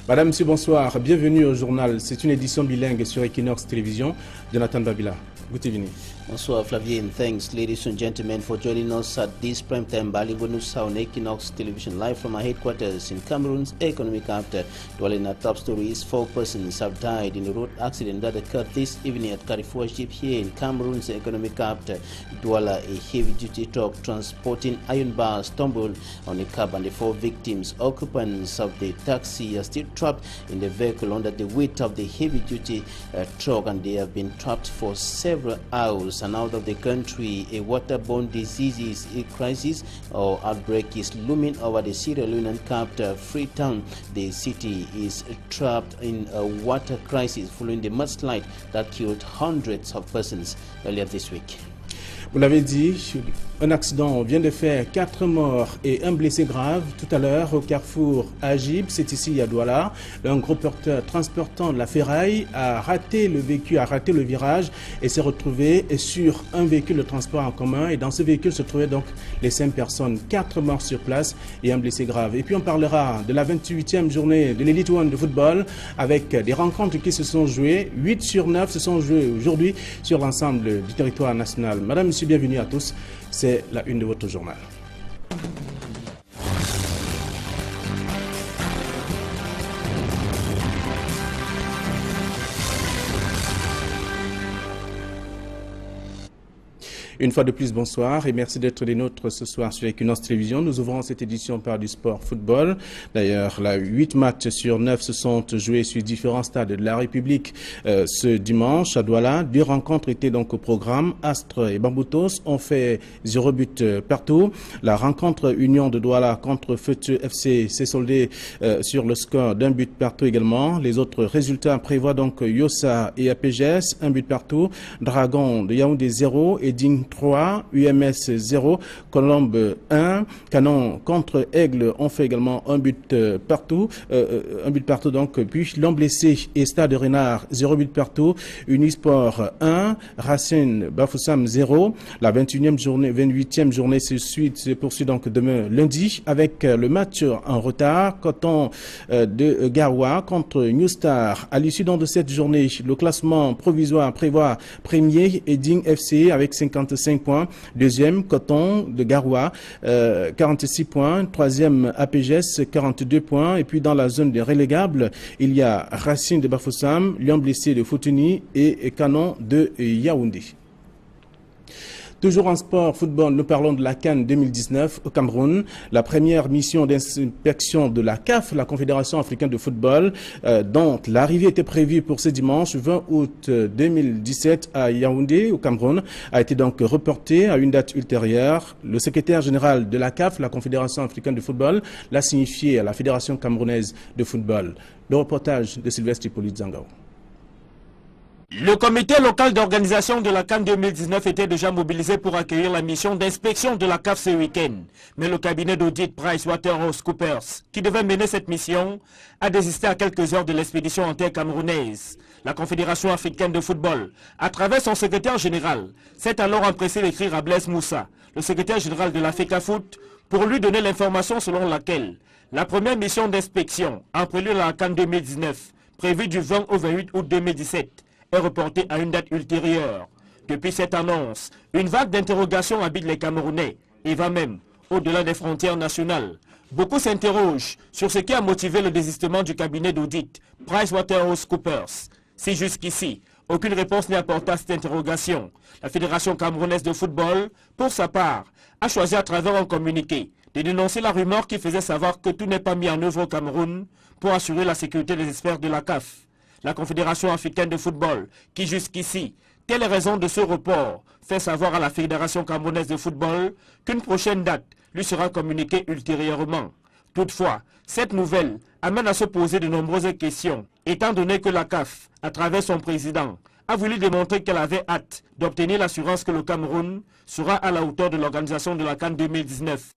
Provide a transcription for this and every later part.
Madame, monsieur, bonsoir. Bienvenue au journal. C'est une édition bilingue sur Equinox Télévision. Jonathan Babila, good evening. Bonsoir Flavie, and thanks ladies and gentlemen for joining us at this primetime bilingual news on Equinox Television live from our headquarters in Cameroon's economic capital. Dwelling our top stories, 4 persons have died in a road accident that occurred this evening at Carrefour Ship here in Cameroon's economic capital. Douala, a heavy-duty truck transporting iron bars stumbled on a cab and the 4 victims. Occupants of the taxi are still trapped in the vehicle under the weight of the heavy-duty truck, and they have been trapped for several hours. And out of the country, a waterborne diseases crisis or outbreak is looming over the Sierra Leonean capital, Freetown. The city is trapped in a water crisis following the mudslide that killed hundreds of persons earlier this week. Vous l'avez dit, un accident vient de faire 4 morts et un blessé grave tout à l'heure au carrefour Agib, c'est ici à Douala. Un gros porteur transportant la ferraille a raté le véhicule, a raté le virage et s'est retrouvé sur un véhicule de transport en commun. Et dans ce véhicule se trouvaient donc les 5 personnes, 4 morts sur place et un blessé grave. Et puis on parlera de la 28e journée de l'Elite One de football avec des rencontres qui se sont jouées. 8 sur 9 se sont jouées aujourd'hui sur l'ensemble du territoire national. Madame, monsieur, bienvenue à tous. C'est la une de votre journal. Une fois de plus, bonsoir et merci d'être des nôtres ce soir sur Equinox Télévision. Nous ouvrons cette édition par du sport football. D'ailleurs, 8 matchs sur 9 se sont joués sur différents stades de la République ce dimanche à Douala. 2 rencontres étaient donc au programme. Astre et Bamboutos ont fait 0 but partout. La rencontre Union de Douala contre Feu-Dieu FC s'est soldée sur le score d'1 but partout également. Les autres résultats prévoient donc Yossa et APGS, 1 but partout. Dragon de Yaoundé 0 et Ding 3, UMS 0, Colombe 1, Canon contre Aigle ont fait également un but partout, donc, puis Lamblessé et Stade Renard 0 but partout, Unisport 1, Racine Bafoussam 0, la 28e journée se poursuit donc demain lundi avec le match en retard, Coton de Garoua contre New Star. À l'issue de cette journée, le classement provisoire prévoit premier Eding FC avec 55 points, deuxième Coton de Garoua 46 points, troisième APGS 42 points, et puis dans la zone des relégables il y a Racine de Bafoussam, Lion Blessé de Foutuni et Canon de Yaoundé. Toujours en sport, football, nous parlons de la CAN 2019 au Cameroun. La première mission d'inspection de la CAF, la Confédération africaine de football, dont l'arrivée était prévue pour ce dimanche 20 août 2017 à Yaoundé, au Cameroun, a été donc reportée à une date ultérieure. Le secrétaire général de la CAF, la Confédération africaine de football, l'a signifié à la Fédération camerounaise de football. Le reportage de Sylvestre Hippolyte Zangao. Le comité local d'organisation de la CAN 2019 était déjà mobilisé pour accueillir la mission d'inspection de la CAF ce week-end. Mais le cabinet d'audit PricewaterhouseCoopers, qui devait mener cette mission, a désisté à quelques heures de l'expédition en terre camerounaise. La Confédération africaine de football, à travers son secrétaire général, s'est alors empressé d'écrire à Blaise Moussa, le secrétaire général de la FECAFOOT, pour lui donner l'information selon laquelle la première mission d'inspection, en prélude à la CAN 2019, prévue du 20 au 28 août 2017, est reporté à une date ultérieure. Depuis cette annonce, une vague d'interrogations habite les Camerounais et va même au-delà des frontières nationales. Beaucoup s'interrogent sur ce qui a motivé le désistement du cabinet d'audit PricewaterhouseCoopers. Si jusqu'ici, aucune réponse n'est apportée à cette interrogation, la Fédération camerounaise de football, pour sa part, a choisi à travers un communiqué de dénoncer la rumeur qui faisait savoir que tout n'est pas mis en œuvre au Cameroun pour assurer la sécurité des experts de la CAF. La Confédération africaine de football, qui jusqu'ici, telle est raison de ce report, fait savoir à la Fédération camerounaise de football qu'une prochaine date lui sera communiquée ultérieurement. Toutefois, cette nouvelle amène à se poser de nombreuses questions, étant donné que la CAF, à travers son président, a voulu démontrer qu'elle avait hâte d'obtenir l'assurance que le Cameroun sera à la hauteur de l'organisation de la CAN 2019.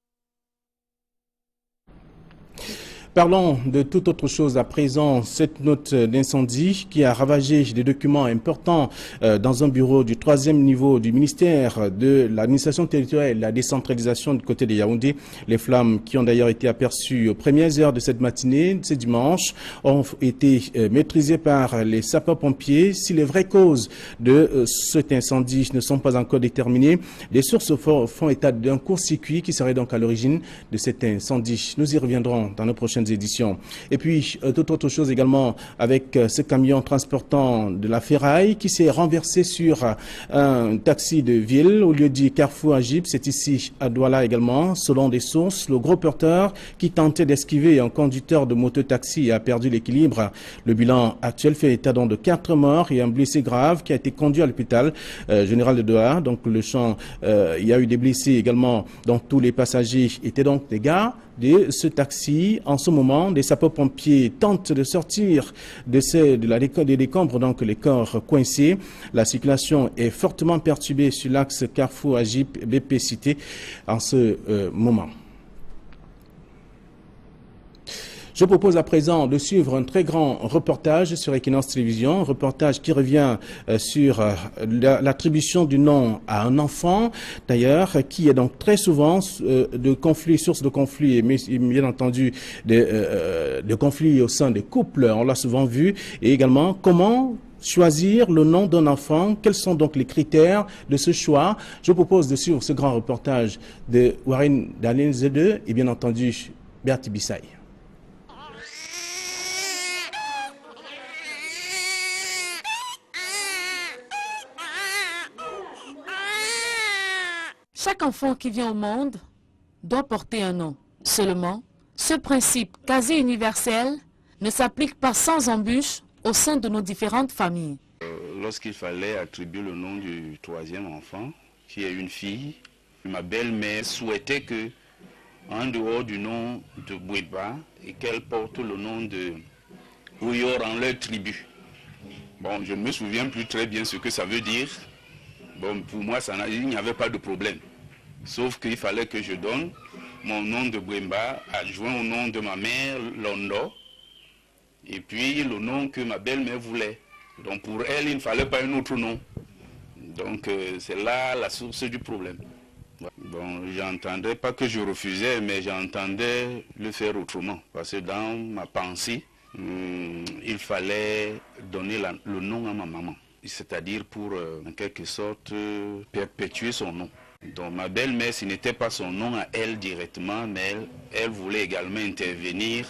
Parlons de toute autre chose à présent. Cette note d'incendie qui a ravagé des documents importants dans un bureau du 3e niveau du ministère de l'administration territoriale et de la décentralisation du côté de Yaoundé. Les flammes qui ont d'ailleurs été aperçues aux premières heures de cette matinée, ce dimanche, ont été maîtrisées par les sapeurs-pompiers. Si les vraies causes de cet incendie ne sont pas encore déterminées, des sources font état d'un court-circuit qui serait donc à l'origine de cet incendie. Nous y reviendrons dans nos prochaines éditions. Et puis, toute autre chose également avec ce camion transportant de la ferraille qui s'est renversé sur un taxi de ville au lieu dit Carrefour Agip. C'est ici à Douala également. Selon des sources, le gros porteur qui tentait d'esquiver un conducteur de moto-taxi a perdu l'équilibre. Le bilan actuel fait état donc de 4 morts et un blessé grave qui a été conduit à l'hôpital général de Douala. Donc le champ, il y a eu des blessés également. Donc tous les passagers étaient donc des gars de ce taxi. En ce moment, des sapeurs-pompiers tentent de sortir des décombres, donc les corps coincés. La circulation est fortement perturbée sur l'axe Carrefour Agip BP Cité en ce moment. Je propose à présent de suivre un très grand reportage sur Equinox Télévision, un reportage qui revient sur l'attribution du nom à un enfant, d'ailleurs, qui est donc très souvent source de conflits, et bien entendu de conflits au sein des couples, on l'a souvent vu, et également comment choisir le nom d'un enfant, quels sont donc les critères de ce choix. Je propose de suivre ce grand reportage de Warren Daniel Zede et bien entendu Bertie Bissaï. Chaque enfant qui vient au monde doit porter un nom. Seulement, ce principe quasi universel ne s'applique pas sans embûche au sein de nos différentes familles. Lorsqu'il fallait attribuer le nom du 3e enfant, qui est une fille, ma belle-mère souhaitait que, en dehors du nom de Bouéba, et qu'elle porte le nom de Ouyor en leur tribu. Bon, je ne me souviens plus très bien ce que ça veut dire. Bon, pour moi, il n'y avait pas de problème. Sauf qu'il fallait que je donne mon nom de Bouéba adjoint au nom de ma mère, Londo, et puis le nom que ma belle-mère voulait. Donc pour elle, il ne fallait pas un autre nom. Donc c'est là la source du problème. Bon, j'entendais pas que je refusais, mais j'entendais le faire autrement. Parce que dans ma pensée, il fallait donner le nom à ma maman. C'est-à-dire pour, en quelque sorte, perpétuer son nom. Donc ma belle-mère, ce n'était pas son nom à elle directement, mais elle voulait également intervenir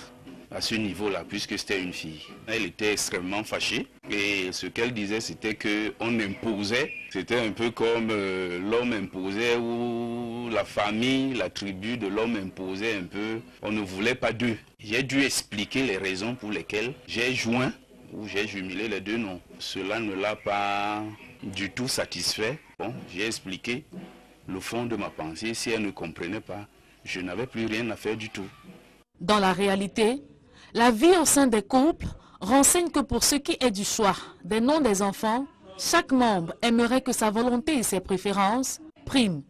à ce niveau-là, puisque c'était une fille. Elle était extrêmement fâchée, et ce qu'elle disait, c'était qu'on imposait, c'était un peu comme l'homme imposait, ou la famille, la tribu de l'homme imposait un peu, on ne voulait pas d'eux. J'ai dû expliquer les raisons pour lesquelles j'ai joint, ou j'ai jumelé les deux noms. Cela ne l'a pas du tout satisfait. Bon, j'ai expliqué le fond de ma pensée. Si elle ne comprenait pas, je n'avais plus rien à faire du tout. Dans la réalité, la vie au sein des couples renseigne que pour ce qui est du choix des noms des enfants, chaque membre aimerait que sa volonté et ses préférences priment.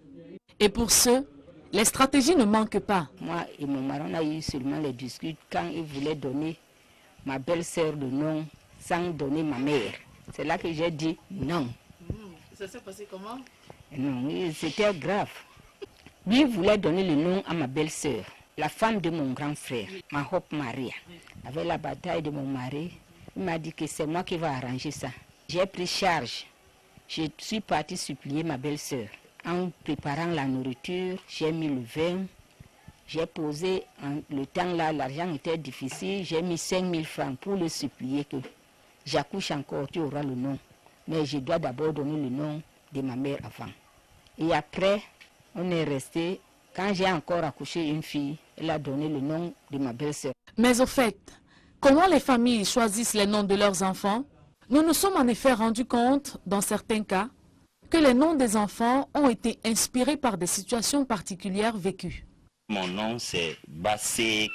Et pour ce, les stratégies ne manquent pas. Moi et mon mari, on a eu seulement les discussions quand il voulait donner ma belle-sœur le nom sans donner ma mère. C'est là que j'ai dit non. Ça s'est passé comment? Non, c'était grave. Lui voulait donner le nom à ma belle-sœur, la femme de mon grand frère, Mahop Maria. Avec la bataille de mon mari, il m'a dit que c'est moi qui vais arranger ça. J'ai pris charge. Je suis partie supplier ma belle-sœur. En préparant la nourriture, j'ai mis le vin. J'ai posé, le temps là, l'argent était difficile, j'ai mis 5 000 francs pour le supplier que j'accouche encore, tu auras le nom. Mais je dois d'abord donner le nom de ma mère avant. Et après, on est resté, quand j'ai encore accouché une fille, elle a donné le nom de ma belle-sœur. Mais au fait, comment les familles choisissent les noms de leurs enfants? Nous nous sommes en effet rendus compte, dans certains cas, que les noms des enfants ont été inspirés par des situations particulières vécues. Mon nom c'est Basek,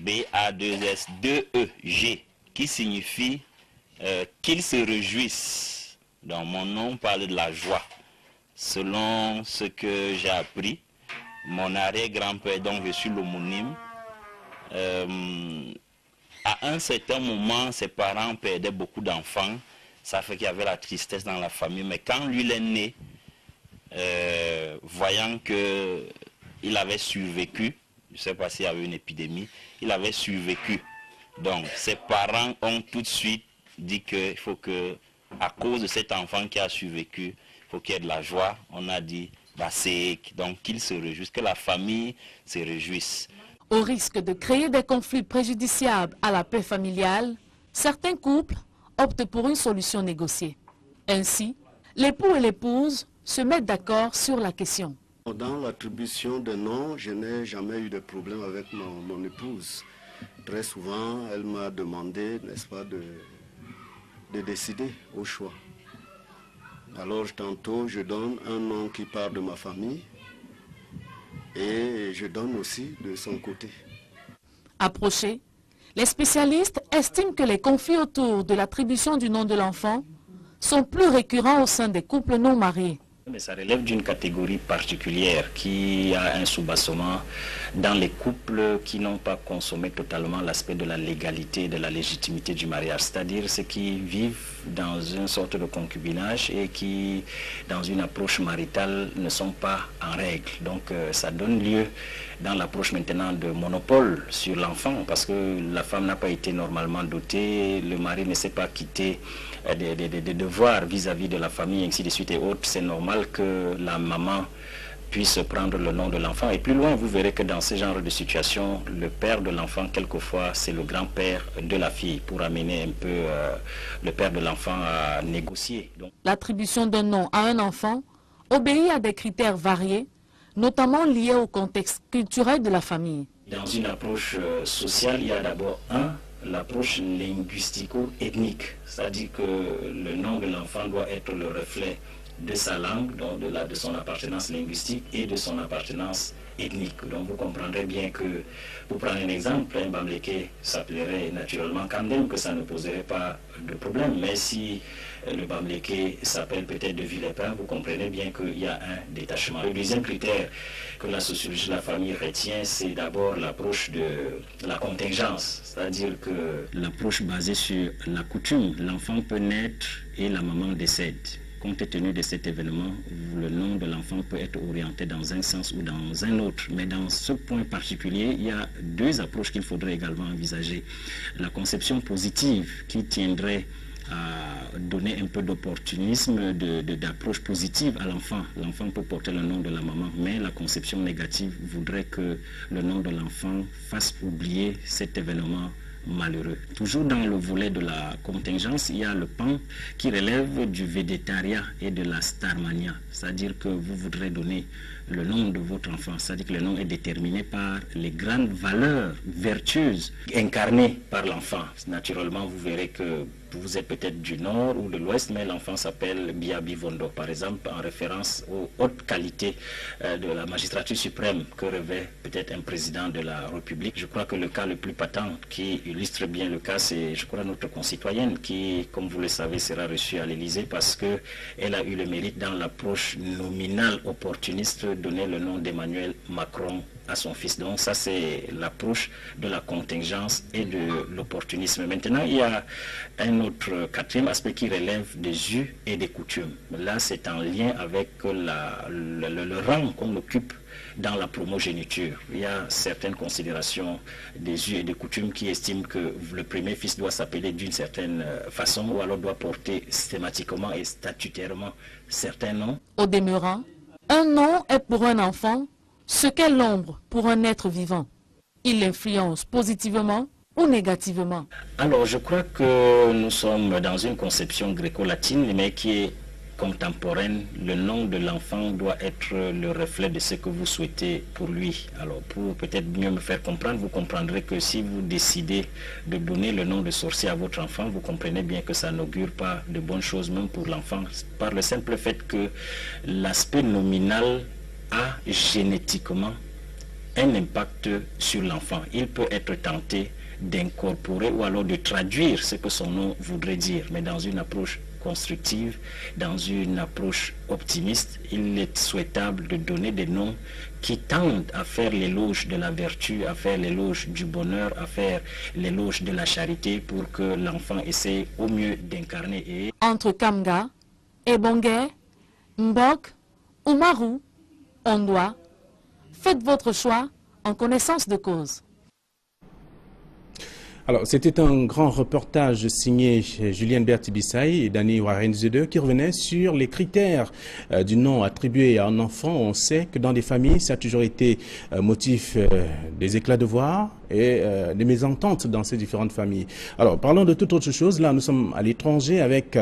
B-A-2-S-2-E-G, qui signifie qu'ils se réjouissent. Donc mon nom parle de la joie. Selon ce que j'ai appris, mon arrière-grand-père, dont je suis l'homonyme, À un certain moment, ses parents perdaient beaucoup d'enfants. Ça fait qu'il y avait la tristesse dans la famille. Mais quand lui est né, voyant qu'il avait survécu, je ne sais pas s'il y avait une épidémie, il avait survécu. Donc ses parents ont tout de suite dit qu'il faut que, à cause de cet enfant qui a survécu, il faut qu'il y ait de la joie. On a dit, donc qu'il se réjouisse, que la famille se réjouisse. Au risque de créer des conflits préjudiciables à la paix familiale, certains couples optent pour une solution négociée. Ainsi, l'époux et l'épouse se mettent d'accord sur la question. Dans l'attribution des noms, je n'ai jamais eu de problème avec mon épouse. Très souvent, elle m'a demandé, n'est-ce pas, de décider au choix. Alors tantôt, je donne un nom qui part de ma famille et je donne aussi de son côté. Approchés, les spécialistes estiment que les conflits autour de l'attribution du nom de l'enfant sont plus récurrents au sein des couples non mariés. Mais ça relève d'une catégorie particulière qui a un soubassement dans les couples qui n'ont pas consommé totalement l'aspect de la légalité et de la légitimité du mariage, c'est-à-dire ceux qui vivent dans une sorte de concubinage et qui, dans une approche maritale, ne sont pas en règle. Donc ça donne lieu, dans l'approche maintenant, de monopole sur l'enfant, parce que la femme n'a pas été normalement dotée, le mari ne s'est pas quitté des devoirs vis-à-vis de la famille, ainsi de suite et autres. C'est normal que la maman puisse prendre le nom de l'enfant. Et plus loin, vous verrez que dans ce genre de situation, le père de l'enfant, quelquefois, c'est le grand-père de la fille, pour amener un peu le père de l'enfant à négocier. L'attribution d'un nom à un enfant obéit à des critères variés, notamment liés au contexte culturel de la famille. Dans une approche sociale, il y a d'abord l'approche linguistico-ethnique, c'est-à-dire que le nom de l'enfant doit être le reflet de sa langue, donc de son appartenance linguistique et de son appartenance ethnique. Donc vous comprendrez bien que, pour prendre un exemple, un Bamléké s'appellerait naturellement Kandem, que ça ne poserait pas de problème. Mais si le Bamléké s'appelle peut-être de Villepin, vous comprenez bien qu'il y a un détachement. Le deuxième critère que la sociologie de la famille retient, c'est d'abord l'approche de la contingence, c'est-à-dire que l'approche basée sur la coutume. L'enfant peut naître et la maman décède. Compte tenu de cet événement, le nom de l'enfant peut être orienté dans un sens ou dans un autre. Mais dans ce point particulier, il y a deux approches qu'il faudrait également envisager. La conception positive qui tiendrait à donner un peu d'opportunisme, d'approche positive à l'enfant. L'enfant peut porter le nom de la maman, mais la conception négative voudrait que le nom de l'enfant fasse oublier cet événement malheureux. Toujours dans le volet de la contingence, il y a le pan qui relève du végétariat et de la starmania, c'est-à-dire que vous voudrez donner le nom de votre enfant, c'est-à-dire que le nom est déterminé par les grandes valeurs vertueuses incarnées par l'enfant. Naturellement, vous verrez que vous êtes peut-être du nord ou de l'ouest, mais l'enfant s'appelle Biabi Vondo, par exemple, en référence aux hautes qualités de la magistrature suprême que revêt peut-être un président de la République. Je crois que le cas le plus patent qui illustre bien le cas, c'est, je crois, notre concitoyenne qui, comme vous le savez, sera reçue à l'Élysée parce qu'elle a eu le mérite, dans l'approche nominale opportuniste, de donner le nom d'Emmanuel Macron à son fils. Donc ça, c'est l'approche de la contingence et de l'opportunisme. Maintenant, il y a un autre quatrième aspect qui relève des us et des coutumes. Là, c'est en lien avec le rang qu'on occupe dans la primogéniture. Il y a certaines considérations des us et des coutumes qui estiment que le premier fils doit s'appeler d'une certaine façon ou alors doit porter systématiquement et statutairement certains noms. Au demeurant, un nom est pour un enfant ce qu'est l'ombre pour un être vivant. Il l'influence positivement ou négativement. Alors, je crois que nous sommes dans une conception gréco-latine, mais qui est contemporaine. Le nom de l'enfant doit être le reflet de ce que vous souhaitez pour lui. Alors, pour peut-être mieux me faire comprendre, vous comprendrez que si vous décidez de donner le nom de sorcier à votre enfant, vous comprenez bien que ça n'augure pas de bonnes choses, même pour l'enfant, par le simple fait que l'aspect nominal a génétiquement un impact sur l'enfant. Il peut être tenté d'incorporer ou alors de traduire ce que son nom voudrait dire, mais dans une approche constructive, dans une approche optimiste. Il est souhaitable de donner des noms qui tendent à faire l'éloge de la vertu, à faire l'éloge du bonheur, à faire l'éloge de la charité pour que l'enfant essaie au mieux d'incarner. Entre Kamga, Ebongue, Mbok, Umaru, Ondwa, faites votre choix en connaissance de cause. Alors, c'était un grand reportage signé Julienne Bertibissaï et Dani Warenzede qui revenait sur les critères du nom attribué à un enfant. On sait que dans des familles, ça a toujours été motif des éclats de voix et des mésententes dans ces différentes familles. Alors, parlons de toute autre chose. Là, nous sommes à l'étranger avec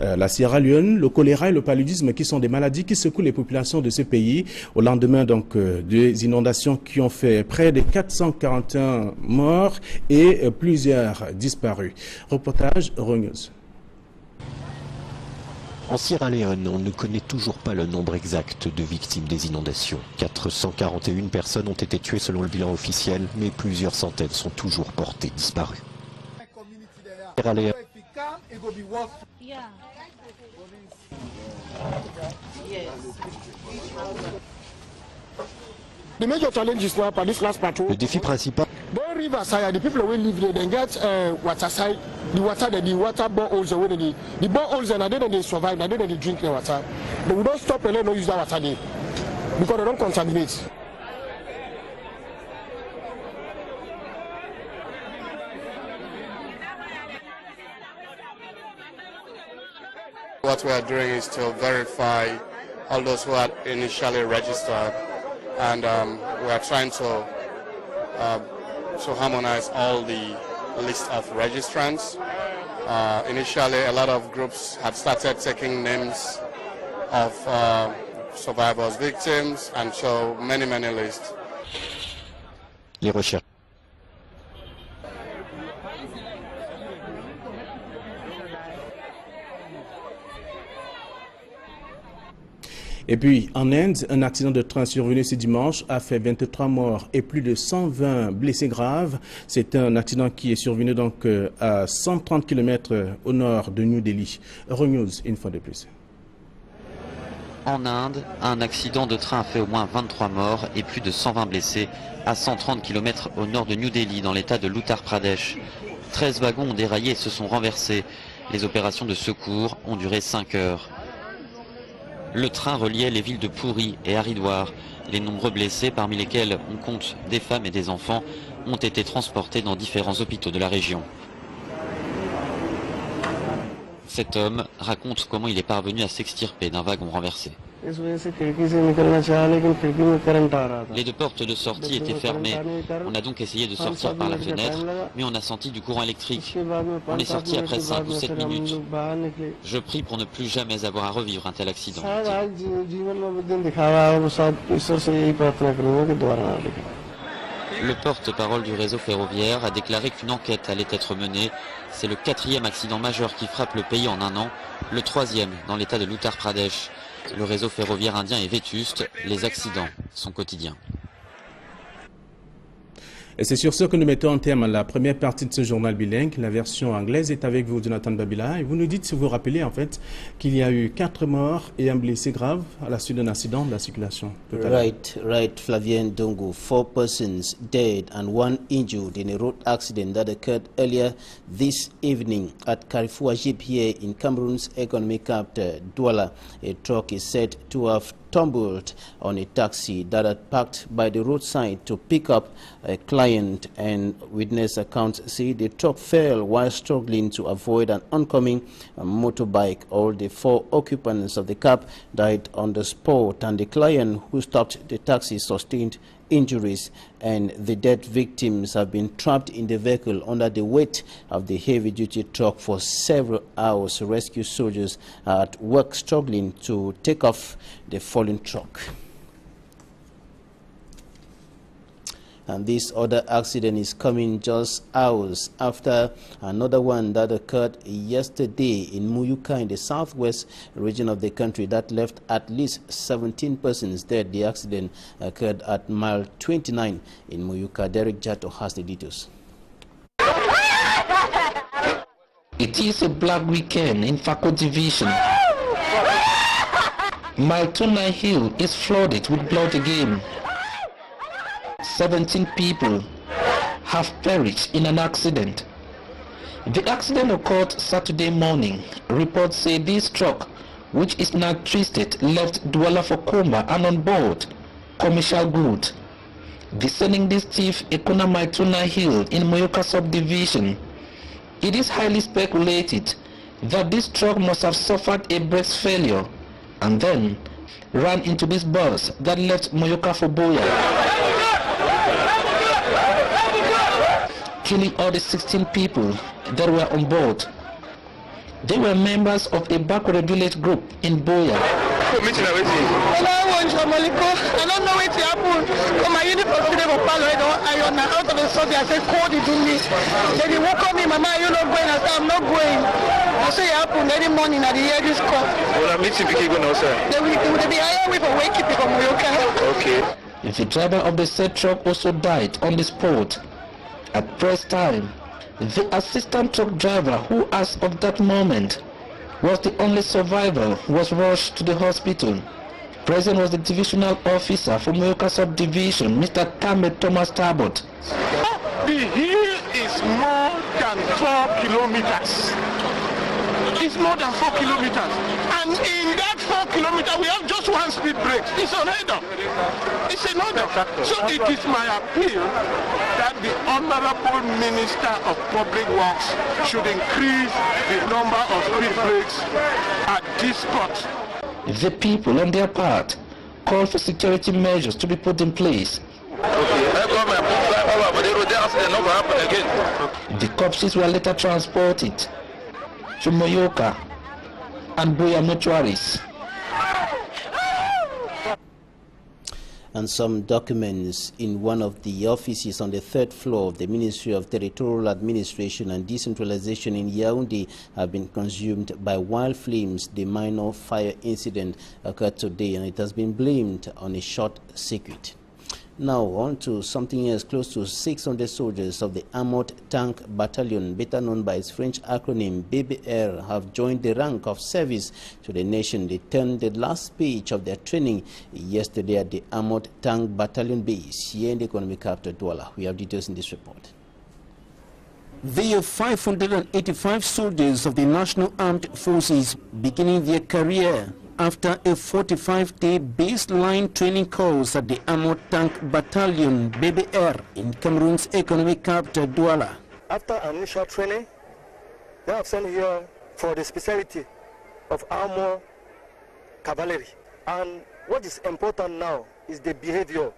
la Sierra Leone, le choléra et le paludisme qui sont des maladies qui secouent les populations de ce pays au lendemain donc des inondations qui ont fait près de 441 morts et plusieurs disparus. Reportage Euronews. En Sierra Leone, on ne connaît toujours pas le nombre exact de victimes des inondations. 441 personnes ont été tuées selon le bilan officiel, mais plusieurs centaines sont toujours portées disparues. Sierra Leone. Le défi principal. The people will live there, they get water side, the water boreholes away, the boreholes and then they survive, and then they drink the water. But we don't stop and let them use that water there because they don't contaminate. What we are doing is to verify all those who are initially registered, and we are trying to harmonize all the list of registrants. Initially, a lot of groups had started taking names of survivors, victims, and so many lists. Les recherches. Et puis, en Inde, un accident de train survenu ce dimanche a fait 23 morts et plus de 120 blessés graves. C'est un accident qui est survenu donc à 130 km au nord de New Delhi. Euronews, une fois de plus. En Inde, un accident de train a fait au moins 23 morts et plus de 120 blessés à 130 km au nord de New Delhi, dans l'état de l'Uttar Pradesh. 13 wagons ont déraillé et se sont renversés. Les opérations de secours ont duré 5 heures. Le train reliait les villes de Puri et Haridwar. Les nombreux blessés, parmi lesquels on compte des femmes et des enfants, ont été transportés dans différents hôpitaux de la région. Cet homme raconte comment il est parvenu à s'extirper d'un wagon renversé. Les deux portes de sortie étaient fermées. On a donc essayé de sortir par la fenêtre, mais on a senti du courant électrique. On est sorti après 5 ou 7 minutes. Je prie pour ne plus jamais avoir à revivre un tel accident. Le porte-parole du réseau ferroviaire a déclaré qu'une enquête allait être menée. C'est le 4e accident majeur qui frappe le pays en un an, le 3e dans l'état de l'Uttar Pradesh. Le réseau ferroviaire indien est vétuste, les accidents sont quotidiens. Et c'est sur ce que nous mettons en terme à la première partie de ce journal bilingue. La version anglaise est avec vous, Jonathan Babila. Et vous nous dites, si vous vous rappelez, en fait, qu'il y a eu 4 morts et un blessé grave à la suite d'un accident de la circulation. Right, Flavien Dongo. 4 persons dead and 1 injured in a road accident that occurred earlier this evening at Carrefour Jeep here in Cameroon's economic capital, Douala. A truck is said to have tumbled on a taxi that had parked by the roadside to pick up a client, and witness accounts say the truck fell while struggling to avoid an oncoming motorbike. All the 4 occupants of the cab died on the spot, and the client who stopped the taxi sustained injuries, and the dead victims have been trapped in the vehicle under the weight of the heavy-duty truck for several hours. Rescue soldiers are at work struggling to take off the fallen truck. And this other accident is coming just hours after another one that occurred yesterday in Muyuka in the southwest region of the country that left at least 17 persons dead. The accident occurred at mile 29 in Muyuka. Derek Jato has the details. It is a black weekend in Fako Division. Mile 29 Hill is flooded with blood again. 17 people have perished in an accident. The accident occurred Saturday morning. Reports say this truck, which is now twisted, left Douala for Komba and on board commercial goods. Descending this steep Ekuna Mile 29 Hill in Moyoka subdivision, it is highly speculated that this truck must have suffered a brake failure and then ran into this bus that left Moyoka for Boya, killing all the 16 people that were on board. They were members of a backward village group in Boya. I don't know what happened. My uniform today was iron out of the sun. I said, "Call it to me." Then he woke up me, "Mama, you're not going." I said, "I'm not going." I say it happened every morning at the hear this call. Well, I'm meeting people now, sir. They will be higher with a wake people from Moyoka. Okay. The driver of the said truck also died on the spot. At press time, the assistant truck driver, who as of that moment was the only survivor, was rushed to the hospital. Present was the divisional officer from Moyoka subdivision, Mr. Kamed Thomas Talbot. The hill is more than 4 kilometers. It's more than 4 kilometers. And in that 4 kilometers, we have just one speed break. It's another. It's another. So it is my appeal that the Honorable Minister of Public Works should increase the number of speed breaks at this spot. The people on their part called for security measures to be put in place. The corpses were later transported to Moyoka and Boya mortuaries. And some documents in one of the offices on the 3rd floor of the Ministry of Territorial Administration and Decentralization in Yaoundé have been consumed by wild flames. The minor fire incident occurred today and it has been blamed on a short circuit. Now on to something else. Close to 600 soldiers of the Armored Tank Battalion, better known by its French acronym BBR, have joined the rank of service to the nation. They turned the last speech of their training yesterday at the Armored Tank Battalion base here in the economic capital Douala. We have details in this report. There are 585 soldiers of the National Armed Forces beginning their career after a 45-day baseline training course at the Armored Tank Battalion BBR in Cameroon's economic capital Douala. After an initial training, they have sent here for the specialty of armor cavalry. And what is important now is the behavior.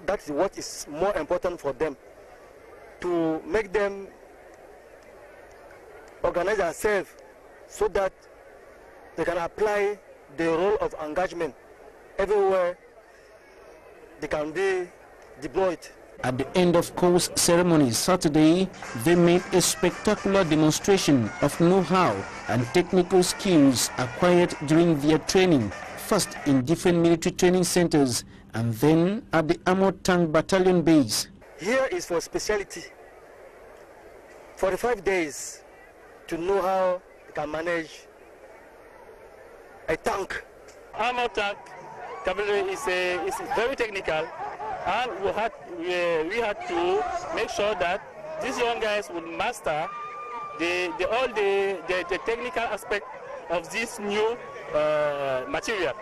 That is what is more important for them, to make them organize themselves so that they can apply the role of engagement everywhere they can be deployed. At the end of course ceremony Saturday, they made a spectacular demonstration of know-how and technical skills acquired during their training, first in different military training centers and then at the Armored Tank Battalion base. Here is for specialty. 45 days to know how they can manage a tank. Armored tank cavalry is very technical, and we had to make sure that these young guys would master all the technical aspect of this new material.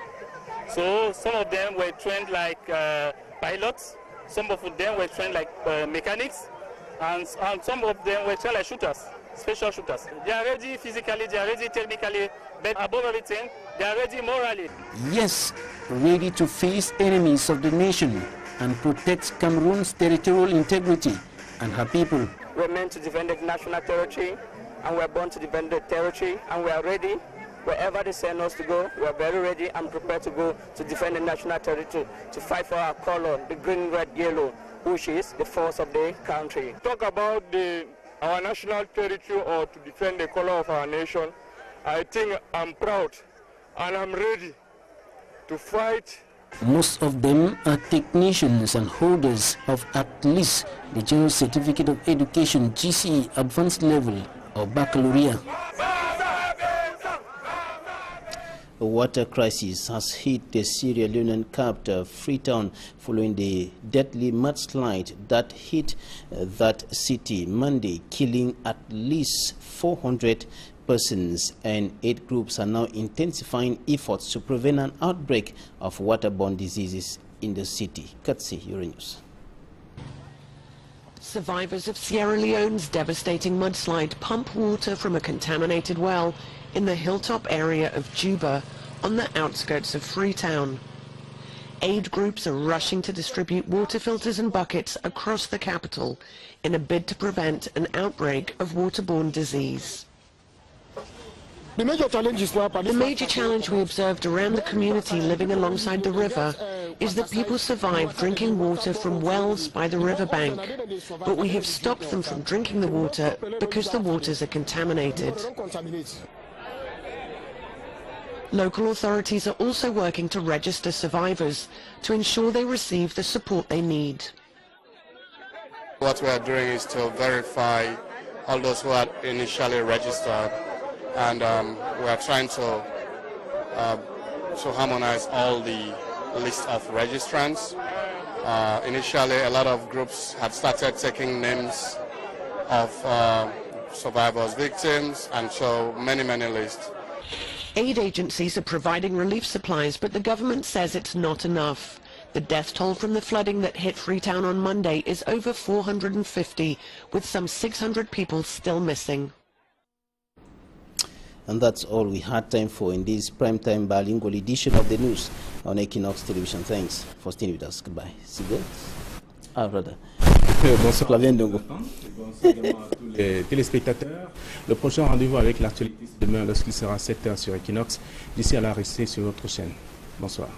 So some of them were trained like pilots, some of them were trained like mechanics, and some of them were trained like shooters, special shooters. They are ready physically, they are ready technically, but above everything, they are ready morally. Yes, ready to face enemies of the nation and protect Cameroon's territorial integrity and her people. We're meant to defend the national territory, and we're born to defend the territory, and we are ready. Wherever they send us to go, we are very ready and prepared to go to defend the national territory, to fight for our color, the green, red, yellow, which is the force of the country. Talk about our national territory or to defend the color of our nation. I think I'm proud and I'm ready to fight. Most of them are technicians and holders of at least the General Certificate of Education GCE Advanced Level or baccalaureate. A water crisis has hit the Sierra Leonean capital Freetown following the deadly mudslide that hit that city Monday, killing at least 400 persons, and 8 groups are now intensifying efforts to prevent an outbreak of waterborne diseases in the city. Katsi Euronews. Survivors of Sierra Leone's devastating mudslide pump water from a contaminated well in the hilltop area of Juba on the outskirts of Freetown. Aid groups are rushing to distribute water filters and buckets across the capital in a bid to prevent an outbreak of waterborne disease. The major challenge we observed around the community living alongside the river is that people survive drinking water from wells by the riverbank, but we have stopped them from drinking the water because the waters are contaminated. Local authorities are also working to register survivors to ensure they receive the support they need. What we are doing is to verify all those who are initially registered, and we are trying to harmonize all the list of registrants. Initially, a lot of groups had started taking names of survivors, victims, and so many lists. Aid agencies are providing relief supplies, but the government says it's not enough. The death toll from the flooding that hit Freetown on Monday is over 450, with some 600 people still missing. And that's all we had time for in this primetime bilingual edition of the news on Equinox Television. Thanks for staying with us. Goodbye. See you. Brother. Bonsoir. Bonsoir également à tous les téléspectateurs. Le prochain rendez-vous avec l'actualité demain lorsqu'il sera 7h sur Equinox. D'ici à là, restez sur notre chaîne. Bonsoir.